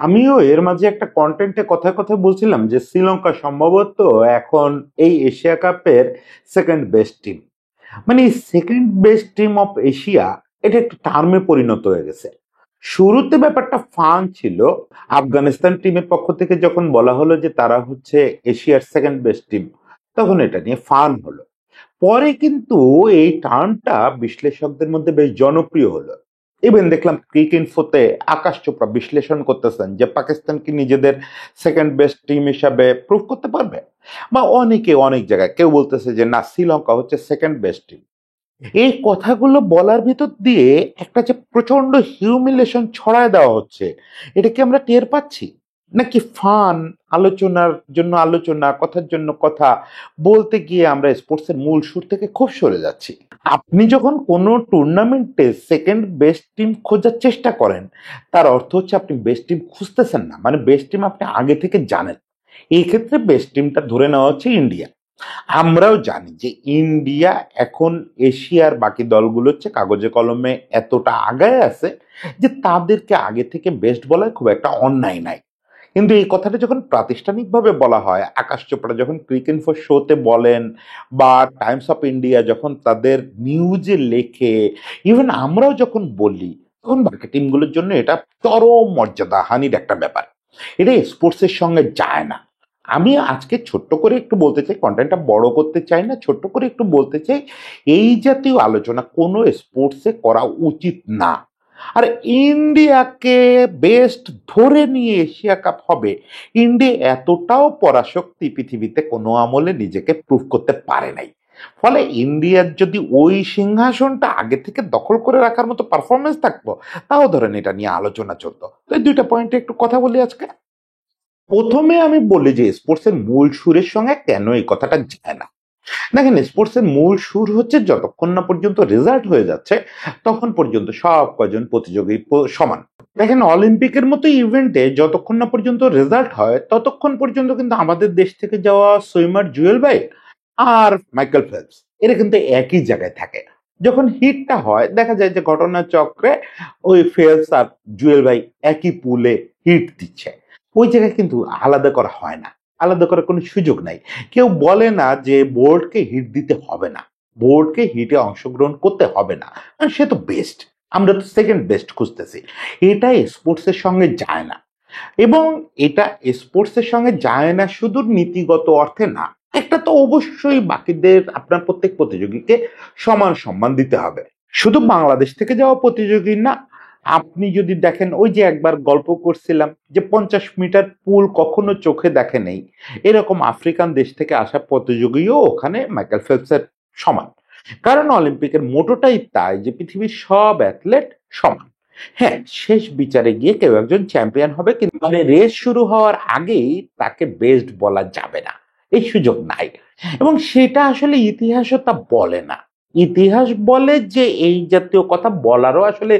আমিও এর মাঝে একটা কন্টেন্টে কথায় কথায় বলছিলাম যে শ্রীলঙ্কা সম্ভবত এখন এই এশিয়া কাপের সেকেন্ড বেস্ট টিম। মানে এই second best team of Asia, এটা একটা টার্মে পরিণত হয়ে গেছে। শুরুতে ব্যাপারটা ফান ছিল। আফগানিস্তান টিমের পক্ষ থেকে যখন বলা হলো যে তারা হচ্ছে এশিয়ার সেকেন্ড বেস্ট টিম, তখন এটা নিয়ে ফান হলো। পরে কিন্তু এই টার্মটা বিশ্লেষকদের মধ্যে বেশ জনপ্রিয় হলো। ইভেন দেখলাম ক্রিক ইনফোতে আকাশ চোপড়া বিশ্লেষণ করতেছেন যে পাকিস্তান কি নিজেদের সেকেন্ড বেস্ট টিম হিসাবে প্রুভ করতে পারবে, বা অনেকে অনেক জায়গায় কেউ বলতেছে যে না, শ্রীলঙ্কা হচ্ছে সেকেন্ড বেস্ট টিম। এই কথাগুলো বলার ভিতর দিয়ে একটা যে প্রচন্ড হিউমিলেশন ছড়ায় দেওয়া হচ্ছে, এটা কি আমরা টের পাচ্ছি, নাকি ফান, আলোচনার জন্য আলোচনা, কথার জন্য কথা বলতে গিয়ে আমরা স্পোর্টসের মূল সুর থেকে খুব সরে যাচ্ছি? আপনি যখন কোনো টুর্নামেন্টে সেকেন্ড বেস্ট টিম খোঁজার চেষ্টা করেন, তার অর্থ হচ্ছে আপনি বেস্ট টিম খুঁজতেছেন না, মানে বেস্ট টিম আপনি আগে থেকে জানেন। এই ক্ষেত্রে বেস্ট টিমটা ধরে নেওয়া হচ্ছে ইন্ডিয়া। আমরাও জানি যে ইন্ডিয়া এখন এশিয়ার বাকি দলগুলো হচ্ছে কাগজে কলমে এতটা আগায় আছে যে তাদেরকে আগে থেকে বেস্ট বলায় খুব একটা অন্যায় নাই। কিন্তু এই কথাটা যখন প্রাতিষ্ঠানিকভাবে বলা হয়, আকাশ চোপড়া যখন ক্রিক ইনফো শোতে বলেন, বা টাইমস অফ ইন্ডিয়া যখন তাদের নিউজে লেখে, ইভেন আমরাও যখন বলি, তখন বাকি টিমগুলোর জন্য এটা চরম মর্যাদা হানির একটা ব্যাপার। এটা স্পোর্টসের সঙ্গে যায় না। আমি আজকে ছোট্ট করে একটু বলতে চাই, কন্টেন্টটা বড় করতে চাই না, ছোট্ট করে একটু বলতে চাই, এই জাতীয় আলোচনা কোনো স্পোর্টসে করা উচিত না। আর ইন্ডিয়াকে বেস্ট ধরে নিয়ে এশিয়া কাপ হবে, ইন্ডিয়া এতটাও পরাশক্তি পৃথিবীতে কোনো আমলে নিজেকে প্রুভ করতে পারে নাই। ফলে ইন্ডিয়ার যদি ওই সিংহাসনটা আগে থেকে দখল করে রাখার মতো পারফরমেন্স থাকতো, তাও ধরেন এটা নিয়ে আলোচনা চলতো। তো এই দুইটা পয়েন্টে একটু কথা বলি আজকে। প্রথমে আমি বলি যে স্পোর্টসের মূল সুরের সঙ্গে কেন এই কথাটা যায় না। দেখেন, স্পোর্টসের মূল সুর হচ্ছে যতক্ষণ না পর্যন্ত রেজাল্ট হয়ে যাচ্ছে, তখন পর্যন্ত সব কজন প্রতিযোগী সমান। দেখেন, অলিম্পিকের মতো ইভেন্টে যতক্ষণ না পর্যন্ত রেজাল্ট হয়, ততক্ষণ পর্যন্ত কিন্তু আমাদের দেশ থেকে যাওয়া সুইমার জুয়েল ভাই আর মাইকেল ফেলপস, এরা কিন্তু একই জায়গায় থাকে। যখন হিটটা হয়, দেখা যায় যে ঘটনাচক্রে ওই ফেলপস আর জুয়েল ভাই একই পুলে হিট দিচ্ছে। ওই জায়গায় কিন্তু আলাদা করা হয় না, আলাদা করার কোনো সুযোগ নাই। কেউ বলে না যে বোর্ডকে হিট দিতে হবে না, বোর্ডকে হিটে অংশগ্রহণ করতে হবে না, কারণ সে তো বেস্ট, আমরা তো সেকেন্ড বেস্ট খুঁজতেছি। এটা স্পোর্টসের সঙ্গে যায় না। এবং এটা স্পোর্টসের সঙ্গে যায় না শুধু নীতিগত অর্থে না, একটা তো অবশ্যই বাকিদের, আপনার প্রত্যেক প্রতিযোগীকে সমান সম্মান দিতে হবে। শুধু বাংলাদেশ থেকে যাওয়া প্রতিযোগী না, আপনি যদি দেখেন, ওই যে একবার গল্প করছিলাম যে 50 মিটার পুল কখনো চোখে দেখে নেই, এরকম আফ্রিকান দেশ থেকে আসা প্রতিযোগীও ওখানে মাইকেল ফেলপসের সমান। কারণ অলিম্পিকের মোটোটাই তাই যে পৃথিবীর সব অ্যাথলেট সমান। হ্যাঁ, শেষ বিচারে গিয়ে কেউ একজন চ্যাম্পিয়ন হবে, কিন্তু মানে রেস শুরু হওয়ার আগেই তাকে বেস্ট বলা যাবে না, এই সুযোগ নাই। এবং সেটা আসলে ইতিহাসও তা বলে না। ইতিহাস বলে যে এই জাতীয় কথা বলারও আসলে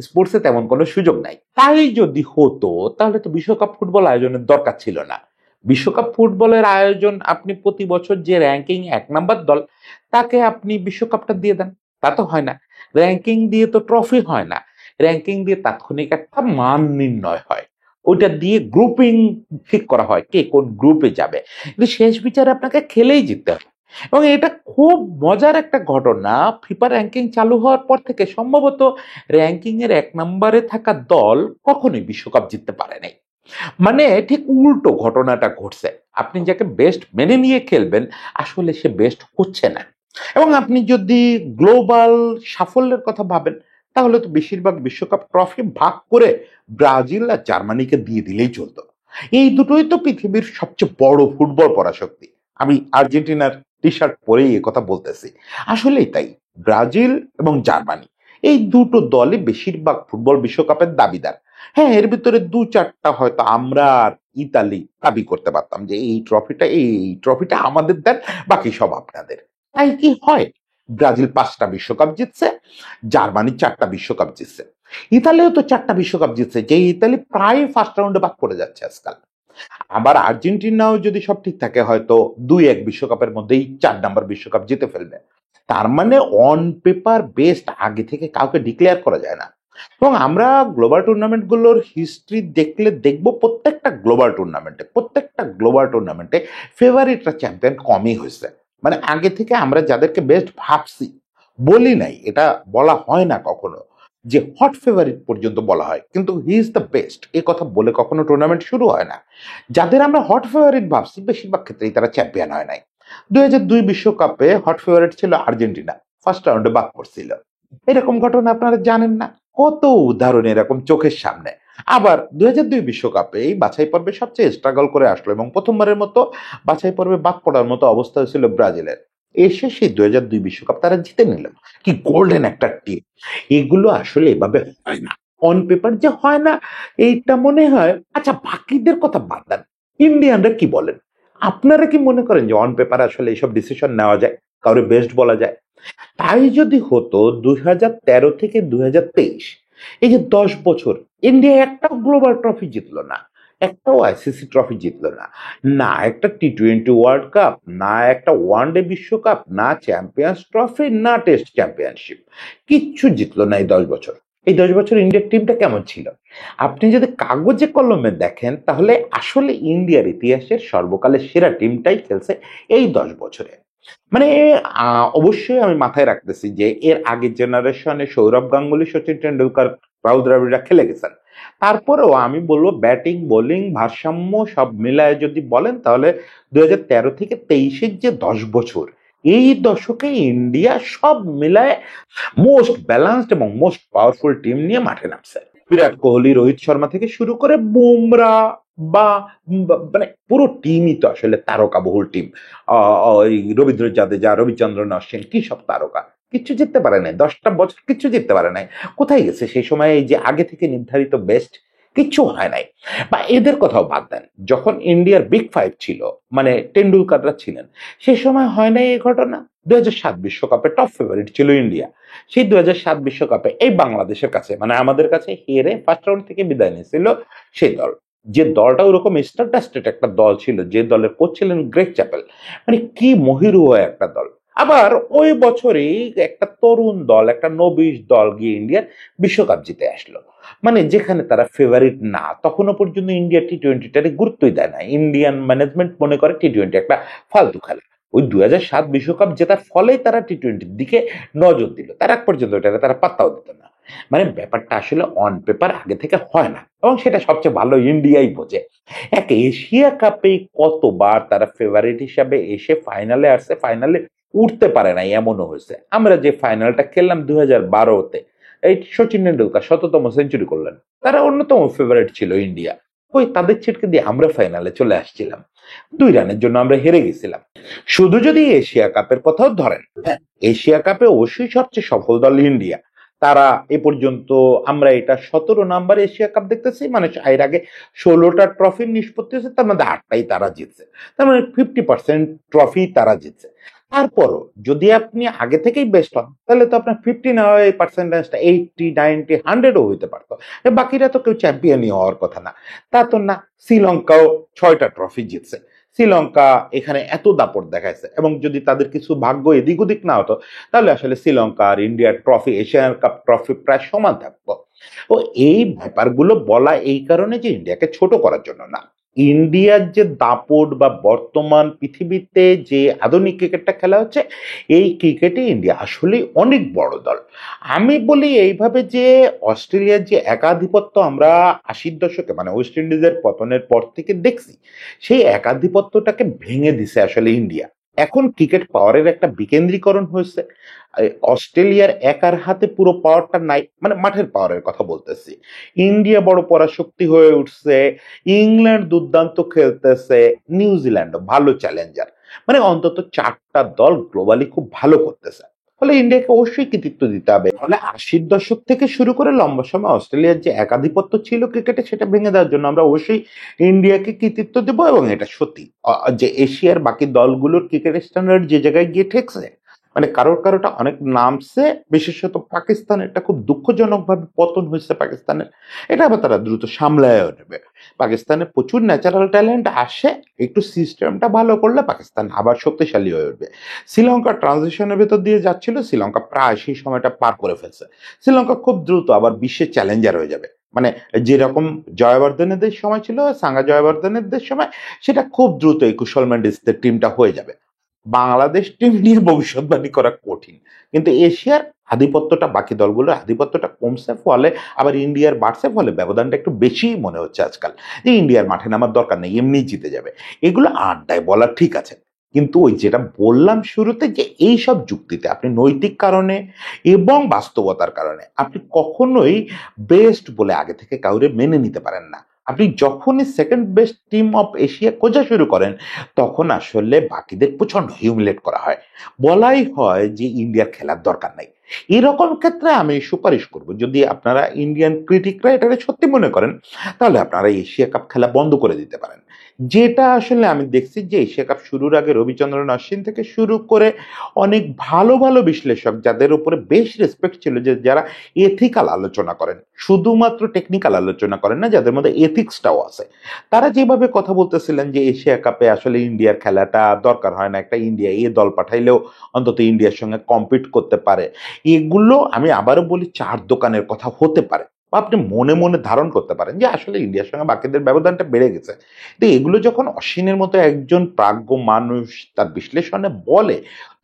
স্পোর্টসে তেমন কোনো সুযোগ নাই। তাই যদি হতো, তাহলে তো বিশ্বকাপ ফুটবল আয়োজনের দরকার ছিল না। বিশ্বকাপ ফুটবলের আয়োজন, আপনি প্রতি বছর যে র্যাঙ্কিং 1 নাম্বার দল, তাকে আপনি বিশ্বকাপটা দিয়ে দেন। তা তো হয় না। র্যাঙ্কিং দিয়ে তো ট্রফি হয় না, র্যাঙ্কিং দিয়ে তাৎক্ষণিক একটা মান নির্ণয় হয়। ওইটা দিয়ে গ্রুপিং ঠিক করা হয় কে কোন গ্রুপে যাবে, কিন্তু শেষ বিচারে আপনাকে খেলেই জিততে হবে। এবং এটা খুব মজার একটা ঘটনা, ফিফা র্যাঙ্কিং চালু হওয়ার পর থেকে সম্ভবত র্যাঙ্কিং এর 1 নম্বরে থাকা দল কখনোই বিশ্বকাপ জিততে পারে নাই। মানে ঠিক উল্টো ঘটনাটা ঘটছে। আপনি যাকে বেস্ট মেনে নিয়ে খেলবেন, আসলে সে বেস্ট হচ্ছে না। এবং আপনি যদি গ্লোবাল সাফল্যের কথা ভাবেন, তাহলে তো বেশিরভাগ বিশ্বকাপ ট্রফি ভাগ করে ব্রাজিল আর জার্মানিকে দিয়ে দিলেই চলতো। এই দুটোই তো পৃথিবীর সবচেয়ে বড় ফুটবল পরাশক্তি। আমি আর্জেন্টিনার টি শার্ট পরেই এ কথা বলতেছি। আসলেই তাই। ব্রাজিল এবং জার্মানি, এই দুটো দলই বেশিরভাগ ফুটবল বিশ্বকাপের দাবিদার। হ্যাঁ, এর ভিতরে 2-4টা হয়তো আমরা আর ইতালি দাবি করতে পারতাম যে এই ট্রফিটা আমাদের দেন, বাকি সব আপনাদের। তাই কি হয়? ব্রাজিল 5টা বিশ্বকাপ জিতছে, জার্মানি 4টা বিশ্বকাপ জিতছে, ইতালিও তো 4টা বিশ্বকাপ জিতছে, যে ইতালি প্রায় ফার্স্ট রাউন্ডে বাদ পড়ে যাচ্ছে আজকাল। আবার আর্জেন্টিনাও যদি সব ঠিক থাকে, হয়তো 2-1 বিশ্বকাপের মধ্যেই 4 নাম্বার বিশ্বকাপ জিতে ফেলবে। তার মানে অন পেপার বেস্ট আগে থেকে কাউকে ডিক্লেয়ার করা যায় না। এবং আমরা গ্লোবাল টুর্নামেন্টগুলোর হিস্ট্রি দেখলে দেখব প্রত্যেকটা গ্লোবাল টুর্নামেন্টে ফেভারিটরা চ্যাম্পিয়ন কমই হয়েছে। মানে আগে থেকে আমরা যাদেরকে বেস্ট ভাবছি, বলি নাই, এটা বলা হয় না কখনো যে হট ফেভারিট পর্যন্ত বলা হয়, কিন্তু হি ইজ দ্য বেস্ট এই কথা বলে কখনো টুর্নামেন্ট শুরু হয় না। যাদের আমরা হট ফেভারিট ভাবছি বেশিরভাগ ক্ষেত্রেই তারা চ্যাম্পিয়ন হয় নাই। 2002 বিশ্বকাপে হট ফেভারিট ছিল আর্জেন্টিনা, ফার্স্ট রাউন্ডে বাদ পড়ছিল। এরকম ঘটনা আপনারা জানেন না? কত উদাহরণ এরকম চোখের সামনে। আবার 2002 বিশ্বকাপে এই বাছাই পর্বে সবচেয়ে স্ট্রাগল করে আসলো এবং প্রথমবারের মতো বাছাই পর্বে বাদ পড়ার মতো অবস্থা হয়েছিল ব্রাজিলের। এসে সেই 2002 বিশ্বকাপ তারা জিতে নিল। কি গোল্ডেন একটা টিম! এগুলো আসলে এভাবে হয় না, অন পেপার যে হয় না এইটা মনে হয়। আচ্ছা, বাকিদের কথা বাদ দেন, ইন্ডিয়ানরা কি বলেন? আপনারা কি মনে করেন যে অন পেপার আসলে এইসব ডিসিশন নেওয়া যায়, কাউরে বেস্ট বলা যায়? তাই যদি হতো 2013 থেকে 2023, এই যে 10 বছর ইন্ডিয়া একটা গ্লোবাল ট্রফি জিতলো না, একটাও আইসিসি ট্রফি জিতলো না, না একটা টি-20 ওয়ার্ল্ড কাপ, না একটা ওয়ানডে বিশ্বকাপ, না চ্যাম্পিয়ন্স ট্রফি, না টেস্ট চ্যাম্পিয়নশিপ, কিচ্ছু জিতলো না এই 10 বছর। এই 10 বছর ইন্ডিয়ার টিমটা কেমন ছিল? আপনি যদি কাগজে কলমে দেখেন তাহলে আসলে ইন্ডিয়ার ইতিহাসের সর্বকালের সেরা টিমটাই খেলছে এই 10 বছরে। মানে অবশ্যই আমি মাথায় রাখতেছি যে এর আগের জেনারেশনে সৌরভ গাঙ্গুলি, সচিন টেন্ডুলকার, রাহুল দ্রাবিড়রা খেলে গেছেন। তারপরেও আমি বলবো ব্যাটিং বোলিং ভারসাম্য সব মিলায় যদি বলেন তাহলে 2013 থেকে 23-এর যে 10 বছর, এই দশকে ইন্ডিয়া সব মিলায় মোস্ট ব্যালান্সড এবং মোস্ট পাওয়ারফুল টিম নিয়ে মাঠে নামছে। বিরাট কোহলি, রোহিত শর্মা থেকে শুরু করে বুমরা বা মানে পুরো টিমই তো আসলে তারকা বহুল টিম। ওই রবীন্দ্র জাদেজা, রবিচন্দ্রন অশ্বিন, কি সব তারকা! কিচ্ছু জিততে পারে নাই, 10টা বছর কিচ্ছু জিততে পারে নাই। কোথায় গেছে সেই সময় এই যে আগে থেকে নির্ধারিত বেস্ট? কিচ্ছু হয় নাই। বা এদের কথাও বাদ দেন, যখন ইন্ডিয়ার বিগ ফাইভ ছিল, মানে টেন্ডুলকাররা ছিলেন, সেই সময় হয় নাই এই ঘটনা? 2007 বিশ্বকাপে টপ ফেভারিট ছিল ইন্ডিয়া। সেই 2007 বিশ্বকাপে এই বাংলাদেশের কাছে, মানে আমাদের কাছে হেরে ফার্স্ট রাউন্ড থেকে বিদায় নিয়েছিল সেই দল। যে দলটা ওরকম স্টারডাস্টেড একটা দল ছিল, যে দলের কোচ ছিলেন গ্রেগ চ্যাপেল, মানে কি মহিরুহ একটা দল। আবার ওই বছরেই একটা তরুণ দল, একটা নবিশ দল গিয়ে ইন্ডিয়ার বিশ্বকাপ জিতে আসলো। মানে যেখানে তারা ফেভারিট না, তখনও পর্যন্ত ইন্ডিয়া টি-20টারে গুরুত্বই দেয় না। ইন্ডিয়ান ম্যানেজমেন্ট মনে করে টি-20 একটা ফালতু খেলা। ওই 2007 বিশ্বকাপ জেতার ফলেই তারা টি-20-র দিকে নজর দিল, তার আগ পর্যন্ত ওটাকে তারা পাত্তাও দিত না। মানে ব্যাপারটা আসলে অন পেপার আগে থেকে হয় না, এবং সেটা সবচেয়ে ভালো ইন্ডিয়াই বোঝে। এক এশিয়া কাপে কতবার তারা ফেভারিট হিসাবে এসে ফাইনালে আসছে, ফাইনালে উঠতে পারে নাই, এমনও হয়েছে। আমরা যে ফাইনালটা খেললাম 2012-তে, এই সচিন টেন্ডুলকার 100তম সেঞ্চুরি করলেন, তারা অন্যতম ফেভারিট ছিল ইন্ডিয়া। ওই তাদের ছিটকে দিয়ে আমরা ফাইনালে চলে আসছিলাম, 2 রানের জন্য আমরা হেরে গেছিলাম। শুধু যদি এশিয়া কাপের কথাও ধরেন, হ্যাঁ, এশিয়া কাপে অবশ্যই সবচেয়ে সফল দল ইন্ডিয়া। তারা এ পর্যন্ত, আমরা এটা 17 নাম্বার এশিয়া কাপ দেখতেছি, মানে এর আগে 16টা ট্রফির নিষ্পত্তি হয়েছে, তার মধ্যে 8টাই তারা জিতছে। তার মানে 50% ট্রফি তারা জিতছে। তারপরও যদি আপনি আগে থেকেই বেস্ট হন তাহলে তো আপনার 50 না হয় পার্সেন্টেজটা 80, 90, 100ও হইতে পারতো। বাকিরা তো কেউ চ্যাম্পিয়নই হওয়ার কথা না, তা তো না। শ্রীলঙ্কাও 6টা ট্রফি জিতছে। শ্রীলঙ্কা এখানে এত দাপট দেখাইছে, এবং যদি তাদের কিছু ভাগ্য এদিক ওদিক না হতো তাহলে আসলে শ্রীলঙ্কা আর ইন্ডিয়ার ট্রফি, এশিয়ান কাপ ট্রফি প্রায় সমান থাকতো। ও এই ব্যাপারগুলো বলা এই কারণে যে ইন্ডিয়াকে ছোট করার জন্য না। ইন্ডিয়ার যে দাপট বা বর্তমান পৃথিবীতে যে আধুনিক ক্রিকেটটা খেলা হচ্ছে, এই ক্রিকেটে ইন্ডিয়া আসলে অনেক বড় দল। আমি বলি এইভাবে যে অস্ট্রেলিয়ার যে একাধিপত্য আমরা 80-র দশকে, মানে ওয়েস্ট ইন্ডিজের পতনের পর থেকে দেখছি, সেই একাধিপত্যটাকে ভেঙে দিছে আসলে ইন্ডিয়া। এখন ক্রিকেট পাওয়ারের একটা বিকেন্দ্রীকরণ হয়েছে। অস্ট্রেলিয়ার একার হাতে পুরো পাওয়ারটা নাই, মানে মাঠের পাওয়ারের কথা বলতেছি। ইন্ডিয়া বড় পরাশক্তি হয়ে উঠছে, ইংল্যান্ড দুর্দান্ত খেলতেছে, নিউজিল্যান্ড ভালো চ্যালেঞ্জার। মানে অন্তত 4টা দল গ্লোবালি খুব ভালো করতেছে। ফলে ইন্ডিয়াকে অবশ্যই কৃতিত্ব দিতে হবে। ফলে 80-র দশক থেকে শুরু করে লম্বা সময় অস্ট্রেলিয়ার যে একাধিপত্য ছিল ক্রিকেটে, সেটা ভেঙে দেওয়ার জন্য আমরা অবশ্যই ইন্ডিয়াকে কৃতিত্ব দেবো। এবং এটা সত্যি যে এশিয়ার বাকি দলগুলোর ক্রিকেট স্ট্যান্ডার্ড যে জায়গায় গিয়ে ঠেকছে, মানে কারোর কারোটা অনেক নামছে, বিশেষত পাকিস্তানেরটা খুব দুঃখজনকভাবে পতন হয়েছে পাকিস্তানের। এটা আবার তারা দ্রুত সামলায়ও নেবে। পাকিস্তানে প্রচুর ন্যাচারাল ট্যালেন্ট আসে, একটু সিস্টেমটা ভালো করলে পাকিস্তান আবার শক্তিশালী হয়ে উঠবে। শ্রীলঙ্কা ট্রানজিশনের ভেতর দিয়ে যাচ্ছিল, শ্রীলঙ্কা প্রায় সেই সময়টা পার করে ফেলছে। শ্রীলঙ্কা খুব দ্রুত আবার বিশ্বের চ্যালেঞ্জার হয়ে যাবে। মানে যেরকম জয়বর্ধনেদের সময় ছিল, সাঙ্গা জয়বর্ধনেদের সময়, সেটা খুব দ্রুত এই কুশল মেন্ডিসদের টিমটা হয়ে যাবে। বাংলাদেশ টিম নিয়ে ভবিষ্যৎবাণী করা কঠিন, কিন্তু এশিয়ার আধিপত্যটা, বাকি দলগুলোর আধিপত্যটা কমছে, ফলে আবার ইন্ডিয়ার বাড়ছে, ফলে ব্যবধানটা একটু বেশি মনে হচ্ছে আজকাল, যে ইন্ডিয়ার মাঠে নামার দরকার নেই, এমনি জিতে যাবে। এগুলো আড্ডায় বলা ঠিক আছে, কিন্তু ওই যেটা বললাম শুরুতে, যে এই সব যুক্তিতে আপনি নৈতিক কারণে এবং বাস্তবতার কারণে আপনি কখনোই বেস্ট বলে আগে থেকে কাউরে মেনে নিতে পারেন না। আপনি যখনই second best team of Asia খোঁজা শুরু করেন, তখন আসলে বাকিদের প্রচন্ড হিউমিলেট করা হয়, বলাই হয় যে ইন্ডিয়ার খেলার দরকার নাই। এরকম ক্ষেত্রে আমি সুপারিশ করব, যদি আপনারা ইন্ডিয়ান ক্রিটিকরা এটাকে সত্যি মনে করেন, তাহলে আপনারা এশিয়া কাপ খেলা বন্ধ করে দিতে পারেন। যেটা আসলে আমি দেখছি, যে এশিয়া কাপ শুরুর আগে রবিচন্দ্রন অশ্বিন থেকে শুরু করে অনেক ভালো ভালো বিশ্লেষক, যাদের উপরে বেশ রেসপেক্ট ছিল, যে যারা এথিক্যাল আলোচনা করেন, শুধুমাত্র টেকনিক্যাল আলোচনা করেন না, যাদের মধ্যে এথিক্সটাও আছে, তারা যেভাবে কথা বলতেছিলেন যে এশিয়া কাপে আসলে ইন্ডিয়ার খেলাটা দরকার হয় না, একটা ইন্ডিয়া এ দল পাঠাইলেও অন্তত ইন্ডিয়ার সঙ্গে কম্পিট করতে পারে, এগুলো আমি আবারও বলি চার দোকানের কথা হতে পারে, বা আপনি মনে মনে ধারণ করতে পারেন যে আসলে ইন্ডিয়ার সঙ্গে বাকিদের ব্যবধানটা বেড়ে গেছে। তো এগুলো যখন অশ্বিনের মতো একজন প্রাজ্ঞ মানুষ তার বিশ্লেষণে বলে,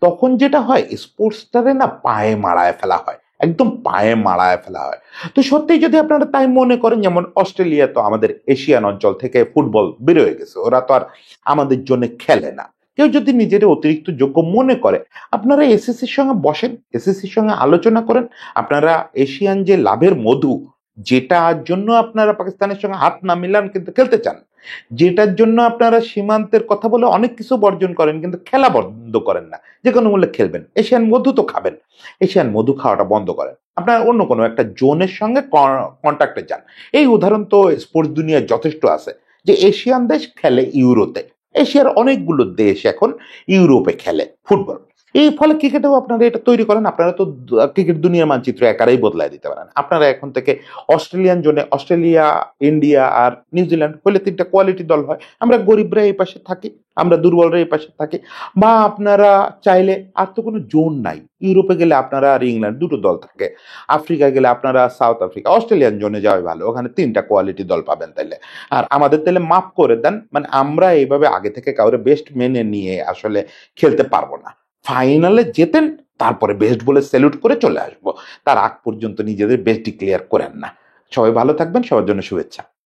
তখন যেটা হয়, স্পোর্টসটারে না পায়ে মারায় ফেলা হয়, একদম পায়ে মারায় ফেলা হয়। তো সত্যি যদি আপনারা তাই মনে করেন, যেমন অস্ট্রেলিয়া তো আমাদের এশিয়ান অঞ্চল থেকে ফুটবল বেরোয় গেছে, ওরা তো আর আমাদের জন্য খেলে না, কেউ যদি নিজের অতিরিক্ত যোগ্য মনে করে, আপনারা এসএসসির সঙ্গে বসেন, এসএসসির সঙ্গে আলোচনা করেন। আপনারা এশিয়ান যে লাভের মধু, যেটার জন্য আপনারা পাকিস্তানের সঙ্গে হাত না মিলান কিন্তু খেলতে চান, যেটার জন্য আপনারা সীমান্তের কথা বলে অনেক কিছু বর্জন করেন কিন্তু খেলা বন্ধ করেন না, যে কোনো মূল্যে খেলবেন, এশিয়ান মধু তো খাবেন, এশিয়ান মধু খাওয়াটা বন্ধ করেন, আপনারা অন্য কোনো একটা জোনের সঙ্গে কন্ট্যাক্টে যান। এই উদাহরণ তো স্পোর্টস দুনিয়ায় যথেষ্ট আছে, যে এশিয়ান দেশ খেলে ইউরোতে, এশিয়ার অনেকগুলো দেশ এখন ইউরোপে খেলে ফুটবল। এই ফলে ক্রিকেটেও আপনারা এটা তৈরি করেন, আপনারা তো ক্রিকেট দুনিয়ার মানচিত্র একারাই বদলায় দিতে পারেন। আপনারা এখন থেকে অস্ট্রেলিয়ান জোনে অস্ট্রেলিয়া, ইন্ডিয়া আর নিউজিল্যান্ড হলে তিনটা কোয়ালিটি দল হয়, আমরা গরিবরা এই পাশে থাকি, আমরা দুর্বলরা এই পাশে থাকি। বা আপনারা চাইলে, আর তো কোনো জোন নাই, ইউরোপে গেলে আপনারা আর ইংল্যান্ড দুটো দল থাকে, আফ্রিকা গেলে আপনারা সাউথ আফ্রিকা, অস্ট্রেলিয়ান জোনে যাওয়াই ভালো, ওখানে তিনটা কোয়ালিটি দল পাবেন তাইলে। আর আমাদের তাহলে মাফ করে দেন, মানে আমরা এইভাবে আগে থেকে কাউরে বেস্ট মেনে নিয়ে আসলে খেলতে পারবো না। ফাইনালে যেতেন, তারপরে বেস্ট বলে স্যালুট করে চলে আসবো, তার আগ পর্যন্ত নিজেদের বেস্ট ডিক্লেয়ার করেন না। সবাই ভালো থাকবেন, সবার জন্য শুভেচ্ছা।